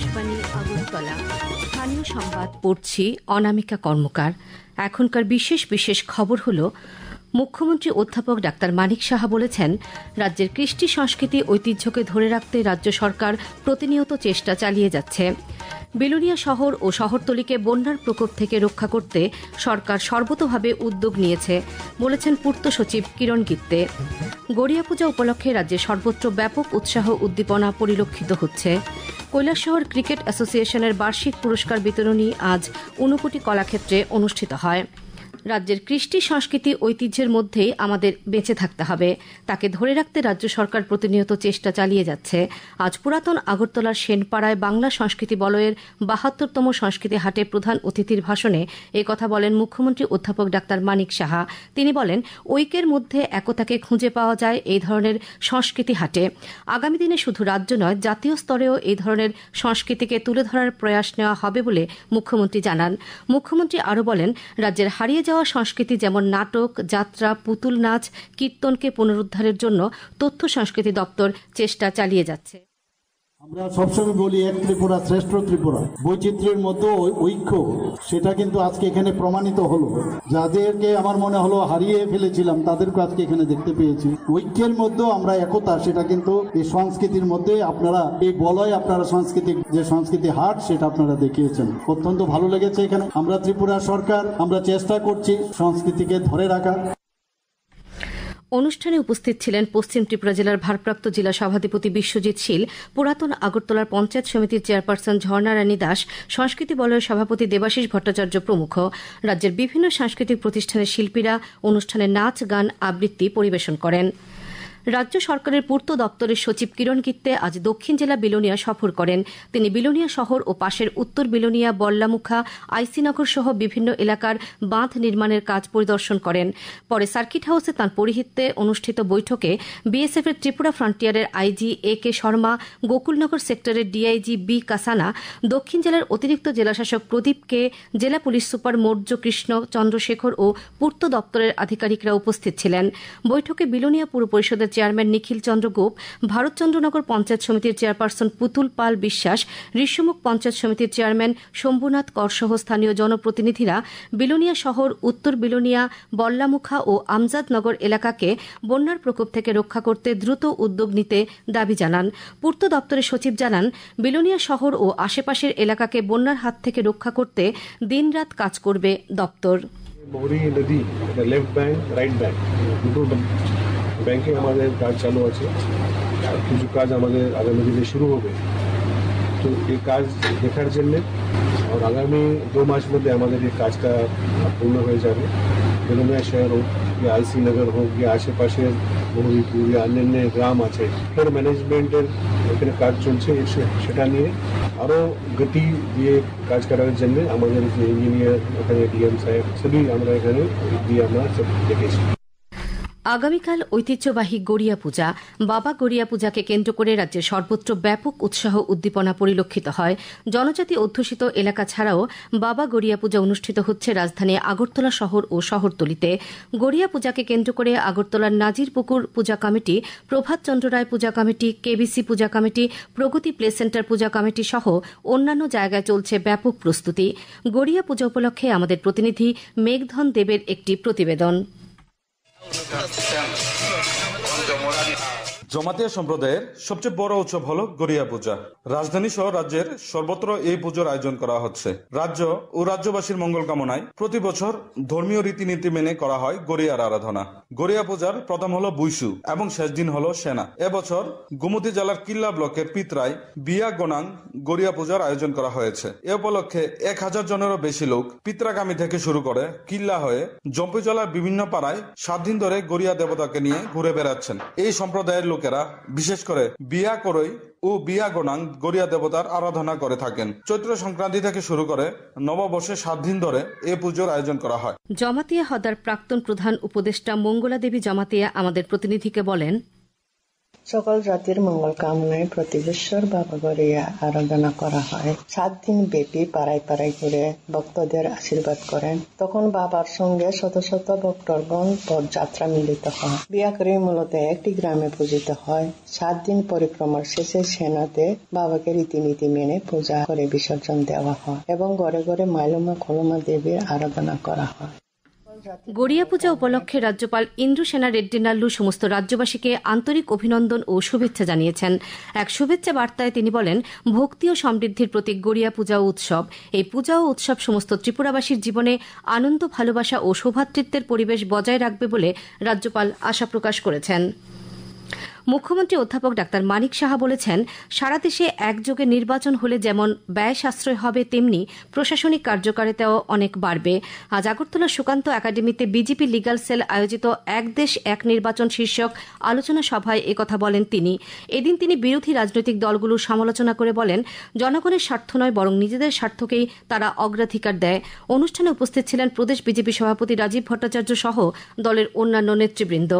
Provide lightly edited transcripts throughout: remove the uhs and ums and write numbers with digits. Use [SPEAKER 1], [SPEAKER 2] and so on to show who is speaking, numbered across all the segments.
[SPEAKER 1] আকাশবাণী আগরতলা। স্থানীয় সংবাদ পড়ছি অনামিকা কর্মকার। এখনকার বিশেষ বিশেষ খবর হলো, মুখ্যমন্ত্রী অধ্যাপক ডাক্তার মানিক সাহা বলেছেন, রাজ্যের কৃষ্টি সংস্কৃতি ঐতিহ্যকে ধরে রাখতে রাজ্য সরকার প্রতিনিয়ত চেষ্টা চালিয়ে যাচ্ছে। বিলোনিয়া শহর ও শহরতলিকে বন্যার প্রকোপ থেকে রক্ষা করতে সরকার সর্বতোভাবে উদ্যোগ নিয়েছে বলেছেন পূর্ত সচিব কিরণ গিত্তে। গড়িয়া পূজা উপলক্ষে রাজ্যে সর্বত্র ব্যাপক উৎসাহ উদ্দীপনা পরিলক্ষিত হচ্ছে। কৈলাসহর ক্রিকেট অ্যাসোসিয়েশনের বার্ষিক পুরস্কার বিতরণী আজ ঊনকোটি কলাক্ষেত্রে অনুষ্ঠিত হয়। রাজ্যের কৃষ্টি সংস্কৃতি ঐতিহ্যের মধ্যেই আমাদের বেঁচে থাকতে হবে, তাকে ধরে রাখতে রাজ্য সরকার প্রতিনিয়ত চেষ্টা চালিয়ে যাচ্ছে। আজ পুরাতন আগরতলার সেনপাড়ায় বাংলা সংস্কৃতি বলয়ের ৭২তম সংস্কৃতি হাটে প্রধান অতিথির ভাষণে কথা বলেন মুখ্যমন্ত্রী অধ্যাপক ডাক্তার মানিক সাহা। তিনি বলেন, ঐক্যের মধ্যে একতাকে খুঁজে পাওয়া যায় এই ধরনের সংস্কৃতি হাটে। আগামী দিনে শুধু রাজ্য নয়, জাতীয় স্তরেও এই ধরনের সংস্কৃতিকে তুলে ধরার প্রয়াস নেওয়া হবে বলে মুখ্যমন্ত্রী জানান। মুখ্যমন্ত্রী আরও বলেন, রাজ্যের হারিয়ে যাওয়া সংস্কৃতি যেমন নাটক, যাত্রা, পুতুল নাচ, কীর্তনকে পুনরুদ্ধারের জন্য তথ্য সংস্কৃতি দপ্তর চেষ্টা চালিয়ে যাচ্ছে।
[SPEAKER 2] আমরা সবসময় বলি এক ত্রিপুরা শ্রেষ্ঠ ত্রিপুরা, বৈচিত্র্যের মধ্যে ঐক্য, সেটা কিন্তু আজকে এখানে প্রমাণিত হলো। যাদেরকে আমার মনে হলো হারিয়ে ফেলেছিলাম, তাদেরকে আজকে এখানে দেখতে পেয়েছি। ঐক্যের মধ্যে আমরা একতা, সেটা কিন্তু এই সংস্কৃতির মধ্যে আপনারা এই বলয়, আপনারা সাংস্কৃতিক যে সংস্কৃতি হাট, সেটা আপনারা দেখিয়েছেন। অত্যন্ত ভালো লেগেছে। এখানে আমরা ত্রিপুরা সরকার আমরা চেষ্টা করছি সংস্কৃতিকে ধরে রাখা।
[SPEAKER 1] অনুষ্ঠানে উপস্থিত ছিলেন পশ্চিম ত্রিপুরা জেলার ভারপ্রাপ্ত জেলা সভাধিপতি বিশ্বজিৎ শীল, পুরাতন আগরতলার পঞ্চায়েত সমিতির চেয়ারপারসন ঝর্ণা রানী দাস, সংস্কৃতি বলয়ের সভাপতি দেবাশিস ভট্টাচার্য প্রমুখ। রাজ্যের বিভিন্ন সাংস্কৃতিক প্রতিষ্ঠানের শিল্পীরা অনুষ্ঠানে নাচ, গান, আবৃত্তি পরিবেশন করেন। রাজ্য সরকারের পূর্ত দপ্তরের সচিব কিরণ গিত্তে আজ দক্ষিণ জেলা বিলোনিয়া সফর করেন। তিনি বিলোনিয়া শহর ও পাশের উত্তর বিলোনিয়া, বল্লামুখা, আইসিনগর সহ বিভিন্ন এলাকার বাঁধ নির্মাণের কাজ পরিদর্শন করেন। পরে সার্কিট হাউসে তাঁর পৌরোহিত্যে অনুষ্ঠিত বৈঠকে বিএসএফ এর ত্রিপুরা ফ্রন্টিয়ারের আইজি AK শর্মা, গোকুলনগর সেক্টরের ডিআইজি B কাসানা, দক্ষিণ জেলার অতিরিক্ত জেলাশাসক প্রদীপকে, জেলা পুলিশ সুপার মৌর্য কৃষ্ণ চন্দ্রশেখর ও পূর্ত দপ্তরের আধিকারিকরা উপস্থিত ছিলেন। বৈঠকে বিলোনিয়া পুর পরিষদের চেয়ারম্যান নিখিল চন্দ্র গোপ, ভারতচন্দ্রনগর পঞ্চায়েত সমিতির চেয়ারপারসন পুতুল পাল বিশ্বাস, ঋষ্যমুখ পঞ্চায়েত সমিতির চেয়ারম্যান শম্ভুনাথ কর সহ স্থানীয় জনপ্রতিনিধিরা বিলোনিয়া শহর, উত্তর বিলোনিয়া, বল্লামুখা ও আমজাদনগর এলাকাকে বন্যার প্রকোপ থেকে রক্ষা করতে দ্রুত উদ্যোগ নিতে দাবি জানান। পূর্ত দপ্তরের সচিব জানান, বিলোনিয়া শহর ও আশেপাশের এলাকাকে বন্যার হাত থেকে রক্ষা করতে দিনরাত কাজ করবে দপ্তর।
[SPEAKER 3] ব্যাংকে আমাদের কাজ চালু আছে, কিছু কাজ আমাদের আগামী দিনে শুরু হবে। তো এই কাজ দেখার জন্য আর আগামী 2 মাস মধ্যে আমাদের এই কাজটা পূর্ণ হয়ে যাবে। বিলোনিয়া শহর হোক, या आईसी नगर হোক, या আশেপাশের মহিপুর, অন্যান্য গ্রাম আছে, ফের ম্যানেজমেন্টের এখানে কাজ চলছে। সেটা নিয়ে আরও গতি দিয়ে কাজ করার জন্য আমাদের যে ইঞ্জিনিয়ার, ওখানে ডিএম সাহেব, সবই আমরা এখানে দিয়ে আমরা সব দেখেছি।
[SPEAKER 1] আগামীকাল ঐতিহ্যবাহী গড়িয়া পূজা। বাবা গড়িয়া পূজাকে কেন্দ্র করে রাজ্যের সর্বত্র ব্যাপক উৎসাহ উদ্দীপনা পরিলক্ষিত হয়। জনজাতি অধ্যুষিত এলাকা ছাড়াও বাবা গড়িয়া পূজা অনুষ্ঠিত হচ্ছে রাজধানী আগরতলা শহর ও শহরতলিতে। গড়িয়া পূজাকে কেন্দ্র করে আগরতলার নাজিরপুকুর পূজা কমিটি, প্রভাত চন্দ্র রায় পূজা কমিটি, কেবিসি পূজা কমিটি, প্রগতি প্লে সেন্টার পূজা কমিটি সহ অন্যান্য জায়গায় চলছে ব্যাপক প্রস্তুতি। গড়িয়া পূজা উপলক্ষে আমাদের প্রতিনিধি মেঘধন দেবের একটি প্রতিবেদন।
[SPEAKER 4] জমাতিয়া সম্প্রদায়ের সবচেয়ে বড় উৎসব হলো গড়িয়া পূজা। রাজধানী সহ রাজ্যের সর্বত্র এই পুজোর আয়োজন করা হচ্ছে। রাজ্য ও রাজ্যবাসীর মঙ্গল কামনায় প্রতি বছর ধর্মীয় রীতিনীতি মেনে করা হয় গড়িয়ার আরাধনা। গড়িয়া পূজার প্রথম হলো বুইসু এবং শেষ দিন হলো সেনা। এবছর গোমতী জেলার কিল্লা ব্লকের পিত্রায় বিয়া গোনাং গড়িয়া পূজার আয়োজন করা হয়েছে। এ উপলক্ষে 1000 জনেরও বেশি লোক পিত্রাগামী থেকে শুরু করে কিল্লা হয়ে জম্পি জেলার বিভিন্ন পাড়ায় 7 দিন ধরে গড়িয়া দেবতাকে নিয়ে ঘুরে বেড়াচ্ছেন। এই সম্প্রদায়ের লোকেরা বিশেষ করে বিয়া করই ও বিয়া গোনাং গড়িয়া দেবতার আরাধনা করে থাকেন। চৈত্র সংক্রান্তি থেকে শুরু করে নববর্ষে 7 দিন ধরে এই পুজোর আয়োজন করা হয়।
[SPEAKER 1] জমাতিয়া হদার প্রাক্তন প্রধান উপদেষ্টা মঙ্গলা দেবী জমাতিয়া আমাদের প্রতিনিধিকে বলেন,
[SPEAKER 5] সকল জাতির মঙ্গল কামনায় প্রতি বৎসর বাবা গড়িয়া আরাধনা করা হয়। 7 দিন ব্যাপী পাড়ায় পাড়ায় ঘুরে ভক্তদের আশীর্বাদ করেন। তখন বাবার সঙ্গে শত শত ভক্তগণ পদযাত্রা মিলিত হয়। বিয়াকরি মূলত একটি গ্রামে পূজিত হয়। 7 দিন পরিক্রমার শেষে সেনাতে বাবাকে রীতিনীতি মেনে পূজা করে বিসর্জন দেওয়া হয় এবং ঘরে ঘরে মাইলমা কলমা দেবীর আরাধনা করা হয়।
[SPEAKER 1] গড়িয়া পূজা উপলক্ষে রাজ্যপাল ইন্দ্রসেনা রেড্ডি নাল্লু সমস্ত রাজ্যবাসীকে আন্তরিক অভিনন্দন ও শুভেচ্ছা জানিয়েছেন। এক শুভেচ্ছা বার্তায় তিনি বলেন, ভক্তি ও সমৃদ্ধির প্রতীক গড়িয়া পূজা ও উৎসব। এই পূজা ও উৎসব সমস্ত ত্রিপুরাবাসীর জীবনে আনন্দ, ভালোবাসা ও সৌভ্রাতৃত্বের পরিবেশ বজায় রাখবে বলে রাজ্যপাল আশা প্রকাশ করেছেন। মুখ্যমন্ত্রী অধ্যাপক ডাক্তার মানিক সাহা বলেছেন, সারা দেশে একযোগে নির্বাচন হলে যেমন ব্যয় সাশ্রয় হবে, তেমনি প্রশাসনিক কার্যকারিতাও অনেক বাড়বে। আজ আগরতলা সুকান্ত একাডেমিতে বিজেপি লিগাল সেল আয়োজিত এক দেশ এক নির্বাচন শীর্ষক আলোচনা সভায় একথা বলেন তিনি। এদিন তিনি বিরোধী রাজনৈতিক দলগুলোর সমালোচনা করে বলেন, জনগণের স্বার্থ নয় বরং নিজেদের স্বার্থকেই তারা অগ্রাধিকার দেয়। অনুষ্ঠানে উপস্থিত ছিলেন প্রদেশ বিজেপি সভাপতি রাজীব ভট্টাচার্য সহ দলের অন্যান্য নেতৃবৃন্দ।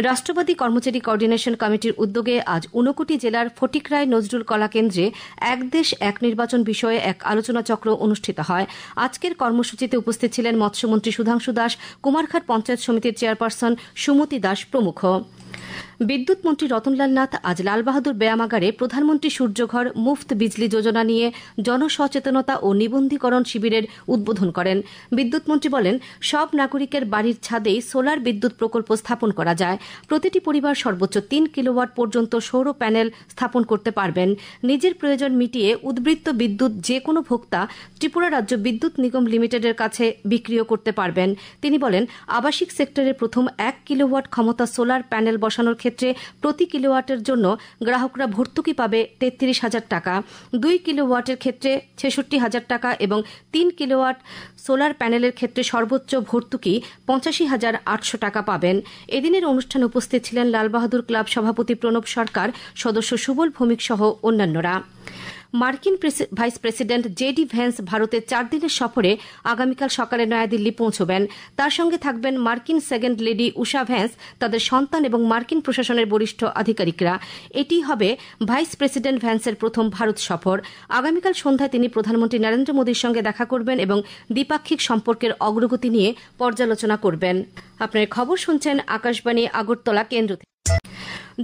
[SPEAKER 1] রাষ্ট্রবাদী কর্মচারী কোঅর্ডিনেশন কমিটির উদ্যোগে আজ ঊনকোটি জেলার ফটিকরায় নজরুল কলা কেন্দ্রে এক দেশ এক নির্বাচন বিষয়ে এক আলোচনা চক্র অনুষ্ঠিত হয়। আজকের কর্মসূচিতে উপস্থিত ছিলেন মৎস্যমন্ত্রী সুধাংশু দাস, কুমারঘাট পঞ্চায়েত সমিতির চেয়ারপারসন সুমতি দাস প্রমুখ। বিদ্যুৎ মন্ত্রী রতনলাল নাথ আজ লালবাহাদুর ব্যায়ামাগারে প্রধানমন্ত্রী সূর্যঘর মুফত বিজলি যোজনা নিয়ে জনসচেতনতা ও নিবন্ধীকরণ শিবিরের উদ্বোধন করেন। বিদ্যুৎ মন্ত্রী বলেন, সব নাগরিকের বাড়ির ছাদেই সোলার বিদ্যুৎ প্রকল্প স্থাপন করা যায়। প্রতিটি পরিবার সর্বোচ্চ 3 কিলোওয়াট পর্যন্ত সৌর প্যানেল স্থাপন করতে পারবেন। নিজের প্রয়োজন মিটিয়ে উদ্বৃত্ত বিদ্যুৎ যে কোনো ভোক্তা ত্রিপুরা রাজ্য বিদ্যুৎ নিগম লিমিটেডের কাছে বিক্রিও করতে পারবেন। তিনি বলেন, আবাসিক সেক্টরে প্রথম 1 কিলোওয়াট ক্ষমতা সোলার প্যানেল বসানোর ক্ষেত্রে প্রতি কিলোওয়াটের জন্য গ্রাহকরা ভর্তুকি পাবে 33,000 টাকা, 2 কিলোওয়াটের ক্ষেত্রে 66,000 টাকা এবং 3 কিলোওয়াট সোলার প্যানেলের ক্ষেত্রে সর্বোচ্চ ভর্তুকি 85,800 টাকা পাবেন। এদিনের অনুষ্ঠানে উপস্থিত ছিলেন লালবাহাদুর ক্লাব সভাপতি প্রণব সরকার, সদস্য সুবল ভৌমিক সহ অন্যান্যরা। মার্কিন ভাইস প্রেসিডেন্ট জেডি ভ্যান্স ভারতের 4 দিনের সফরে আগামীকাল সকালে নয়াদিল্লি পৌঁছবেন। তার সঙ্গে থাকবেন মার্কিন সেকেন্ড লেডি উষা ভ্যান্স, তাদের সন্তান এবং মার্কিন প্রশাসনের বরিষ্ঠ আধিকারিকরা। এটি হবে ভাইস প্রেসিডেন্ট ভ্যান্সের প্রথম ভারত সফর। আগামীকাল সন্ধ্যায় তিনি প্রধানমন্ত্রী নরেন্দ্র মোদীর সঙ্গে দেখা করবেন এবং দ্বিপাক্ষিক সম্পর্কের অগ্রগতি নিয়ে পর্যালোচনা করবেন। আপনার খবর শুনছেন আকাশবাণী আগরতলা কেন্দ্র থেকে।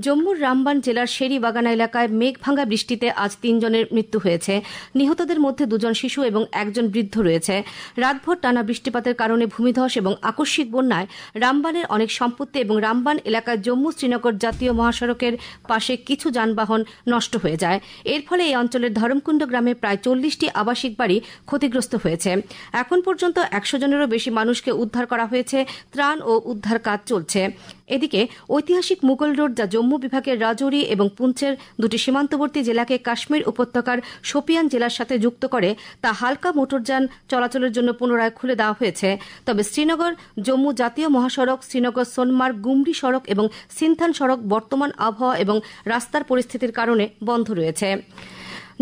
[SPEAKER 1] জম্মুর রামবান জেলার শেরিবাগানা এলাকায় মেঘভাঙা বৃষ্টিতে আজ 3 জনের মৃত্যু হয়েছে। নিহতদের মধ্যে 2 জন শিশু এবং 1 জন বৃদ্ধ রয়েছে। রাতভর টানা বৃষ্টিপাতের কারণে ভূমিধস এবং আকস্মিক বন্যায় রামবানের অনেক সম্পত্তি এবং রামবান এলাকায় জম্মু শ্রীনগর জাতীয় মহাসড়কের পাশে কিছু যানবাহন নষ্ট হয়ে যায়। এর ফলে এই অঞ্চলের ধরমকুণ্ড গ্রামে প্রায় 40টি আবাসিক বাড়ি ক্ষতিগ্রস্ত হয়েছে। এখন পর্যন্ত 100 জনেরও বেশি মানুষকে উদ্ধার করা হয়েছে। ত্রাণ ও উদ্ধার কাজ চলছে। এদিকে ঐতিহাসিক মুঘল রোড, যা জম্মু বিভাগের রাজৌরি এবং পুঞ্চের 2টি সীমান্তবর্তী জেলাকে কাশ্মীর উপত্যকার শোপিয়ান জেলার সাথে যুক্ত করে, তা হালকা মোটরযান চলাচলের জন্য পুনরায় খুলে দেওয়া হয়েছে। তবে শ্রীনগর জম্মু জাতীয় মহাসড়ক, শ্রীনগর সোনমার্গ গুমরি সড়ক এবং সিনথান সড়ক বর্তমান আবহাওয়া এবং রাস্তার পরিস্থিতির কারণে বন্ধ রয়েছে।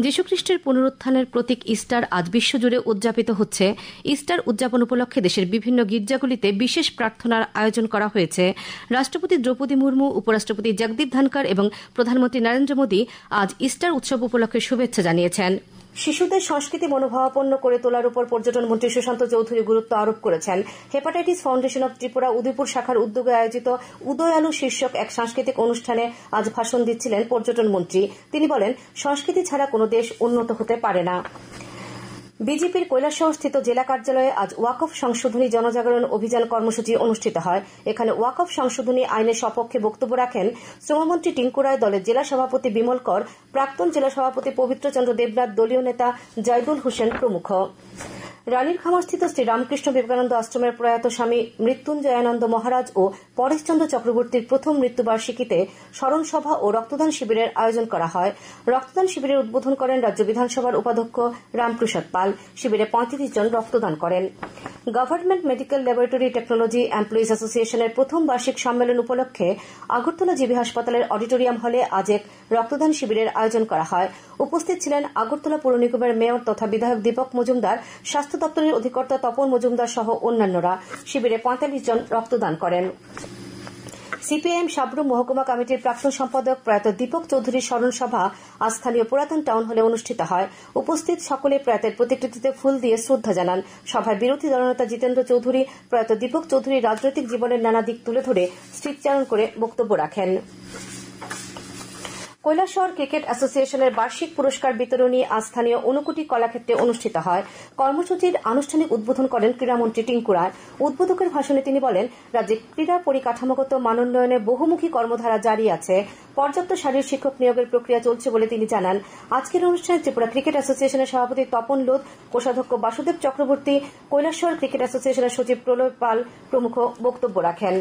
[SPEAKER 1] যীশুখ্রিস্টের পুনরুত্থানের প্রতীক ইস্টার আজ বিশ্বজুড়ে উদযাপিত হচ্ছে। ইস্টার উদযাপন উপলক্ষে দেশের বিভিন্ন গির্জাগুলিতে বিশেষ প্রার্থনার আয়োজন করা হয়েছে। রাষ্ট্রপতি দ্রৌপদী মুর্মু, উপরাষ্ট্রপতি জগদীপ ধনখড় এবং প্রধানমন্ত্রী নরেন্দ্র মোদী আজ ইস্টার উৎসব উপলক্ষে শুভেচ্ছা জানিয়েছেন। শিশুদের সংস্কৃতি মনোভাবাপন্ন করে তোলার উপর পর্যটন মন্ত্রী সুশান্ত চৌধুরী গুরুত্ব আরোপ করেছেন। Hepatitis foundation of Tripura Udaipur শাখার উদ্যোগে আয়োজিত উদয় আলো শীর্ষক এক সাংস্কৃতিক অনুষ্ঠানে আজ ভাষণ দিচ্ছিলেন পর্যটন মন্ত্রী। তিনি বলেন, সংস্কৃতি ছাড়া কোনো দেশ উন্নত হতে পারে না। বিজেপির কৈলাসহরস্থিত জেলা কার্যালয়ে আজ ওয়াকফ সংশোধনী জনজাগরণ অভিযান কর্মসূচি অনুষ্ঠিত হয়। এখানে ওয়াকফ সংশোধনী আইনের সপক্ষে বক্তব্য রাখেন শ্রমমন্ত্রী টিঙ্কু রায়, দলের জেলা সভাপতি বিমল কর, প্রাক্তন জেলা সভাপতি পবিত্র চন্দ্র দেবনাথ, দলীয় নেতা জয়দুল হোসেন প্রমুখ। রানীর খামারস্থিত শ্রী রামকৃষ্ণ বিবেকানন্দ আশ্রমের প্রয়াত স্বামী মৃত্যুঞ্জয়ানন্দ মহারাজ ও পরেশচন্দ্র চক্রবর্তীর প্রথম মৃত্যুবার্ষিকীতে স্মরণ সভা ও রক্তদান শিবিরের আয়োজন করা হয়। রক্তদান শিবিরের উদ্বোধন করেন রাজ্য বিধানসভার উপাধ্যক্ষ রামপ্রসাদ পাল। শিবিরে 35 জন রক্তদান করেন। Government medical laboratory technology employees অ্যাসোসিয়েশনের প্রথম বার্ষিক সম্মেলন উপলক্ষে আগরতলা জিবি হাসপাতালের অডিটোরিয়াম হলে আজ এক রক্তদান শিবিরের আয়োজন করা হয়। উপস্থিত ছিলেন আগরতলা পৌর নিগমের মেয়র তথা বিধায়ক দীপক মজুমদার, স্বাস্থ্য দপ্তরের অধিকর্তা তপন মজুমদার সহ অন্যান্যরা। শিবিরে 45 জন রক্তদান করেন। সিপিআইএম সাবরুম মহকুমা কমিটির প্রাক্তন সম্পাদক প্রয়াত দীপক চৌধুরীর স্মরণ সভা আজ স্থানীয় পুরাতন টাউন হলে অনুষ্ঠিত হয়। উপস্থিত সকলে প্রয়াতের প্রতিকৃতিতে ফুল দিয়ে শ্রদ্ধা জানান। সভায় বিরোধী দলনেতা জিতেন্দ্র চৌধুরী প্রয়াত দীপক চৌধুরীর রাজনৈতিক জীবনের নানা দিক তুলে ধরে স্মৃতিচারণ করে বক্তব্য রাখেন। কৈলাসহর ক্রিকেট অ্যাসোসিয়েশনের বার্ষিক পুরস্কার বিতরণী আজ স্থানীয় ঊনকোটি কলাক্ষেত্রে অনুষ্ঠিত হয়। কর্মসূচির আনুষ্ঠানিক উদ্বোধন করেন ক্রীড়ামন্ত্রী টিঙ্কু রায়। উদ্বোধকের ভাষণে তিনি বলেন, রাজ্যে ক্রীড়া পরিকাঠামোগত মানোন্নয়নে বহুমুখী কর্মধারা জারি আছে। পর্যাপ্ত শারীরিক শিক্ষক নিয়োগের প্রক্রিয়া চলছে বলে তিনি জানান। আজকের অনুষ্ঠানে ত্রিপুরা ক্রিকেট অ্যাসোসিয়েশনের সভাপতি তপন লোধ, কোষাধ্যক্ষ বাসুদেব চক্রবর্তী, কৈলাসহর ক্রিকেট অ্যাসোসিয়েশনের সচিব প্রলয় পাল প্রমুখ বক্তব্য রাখেন।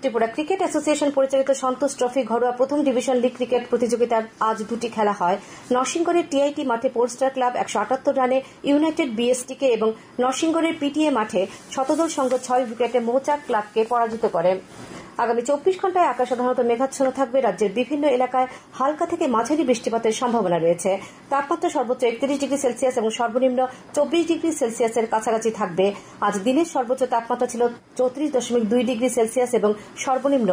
[SPEAKER 1] ত্রিপুরা ক্রিকেট অ্যাসোসিয়েশন পরিচালিত সন্তোষ ট্রফি ঘরোয়া প্রথম ডিভিশন লীগ ক্রিকেট প্রতিযোগিতার আজ দুটি খেলা হয়। নরসিংগড়ের টিআইটি মাঠে পোর্টস্টার ক্লাব 178 রানে ইউনাইটেড বিএসটিকে এবং নরসিংগড়ের পিটিএ মাঠে শতদল সংঘ 6 উইকেটে মৌচাক ক্লাবকে পরাজিত করে। আগামী 24 ঘন্টায় আকাশ সাধারণত মেঘাচ্ছন্ন থাকবে। রাজ্যের বিভিন্ন এলাকায় হালকা থেকে মাঝারি বৃষ্টিপাতের সম্ভাবনা রয়েছে। তাপমাত্রা সর্বোচ্চ 31 ডিগ্রি সেলসিয়াস এবং সর্বনিম্ন 24 ডিগ্রি সেলসিয়াসের কাছাকাছি থাকবে। আজ দিনের সর্বোচ্চ তাপমাত্রা ছিল 34.2 ডিগ্রি সেলসিয়াস এবং সর্বনিম্ন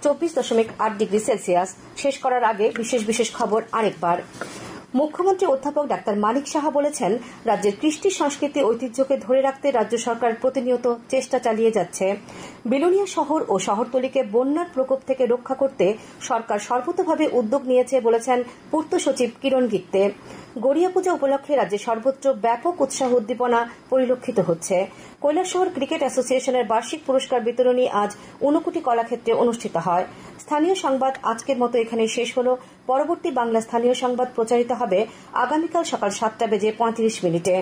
[SPEAKER 1] 24.8 ডিগ্রি সেলসিয়াস। শেষ করার আগে বিশেষ খবর আরেকবার। মুখ্যমন্ত্রী অধ্যাপক ডাক্তার মানিক সাহা বলেছেন, রাজ্যের কৃষ্টি সংস্কৃতি ঐতিহ্যকে ধরে রাখতে রাজ্য সরকার প্রতিনিয়ত চেষ্টা চালিয়ে যাচ্ছে। বিলোনিয়া শহর ও শহরতলিকে বন্যার প্রকোপ থেকে রক্ষা করতে সরকার সর্বতোভাবে উদ্যোগ নিয়েছে বলেছেন পূর্ত সচিব কিরণ গিত্তে। গড়িয়া পূজা উপলক্ষে রাজ্যে সর্বত্র ব্যাপক উৎসাহ উদ্দীপনা পরিলক্ষিত হচ্ছে। কৈলাসহর ক্রিকেট অ্যাসোসিয়েশনের বার্ষিক পুরস্কার বিতরণী আজ ঊনকোটি কলাক্ষেত্রে অনুষ্ঠিত হয়। স্থানীয় সংবাদ আজকের মতো এখানেই শেষ হল। পরবর্তী বাংলা স্থানীয় সংবাদ প্রচারিত হবে আগামীকাল সকাল 7:35 মিনিটে।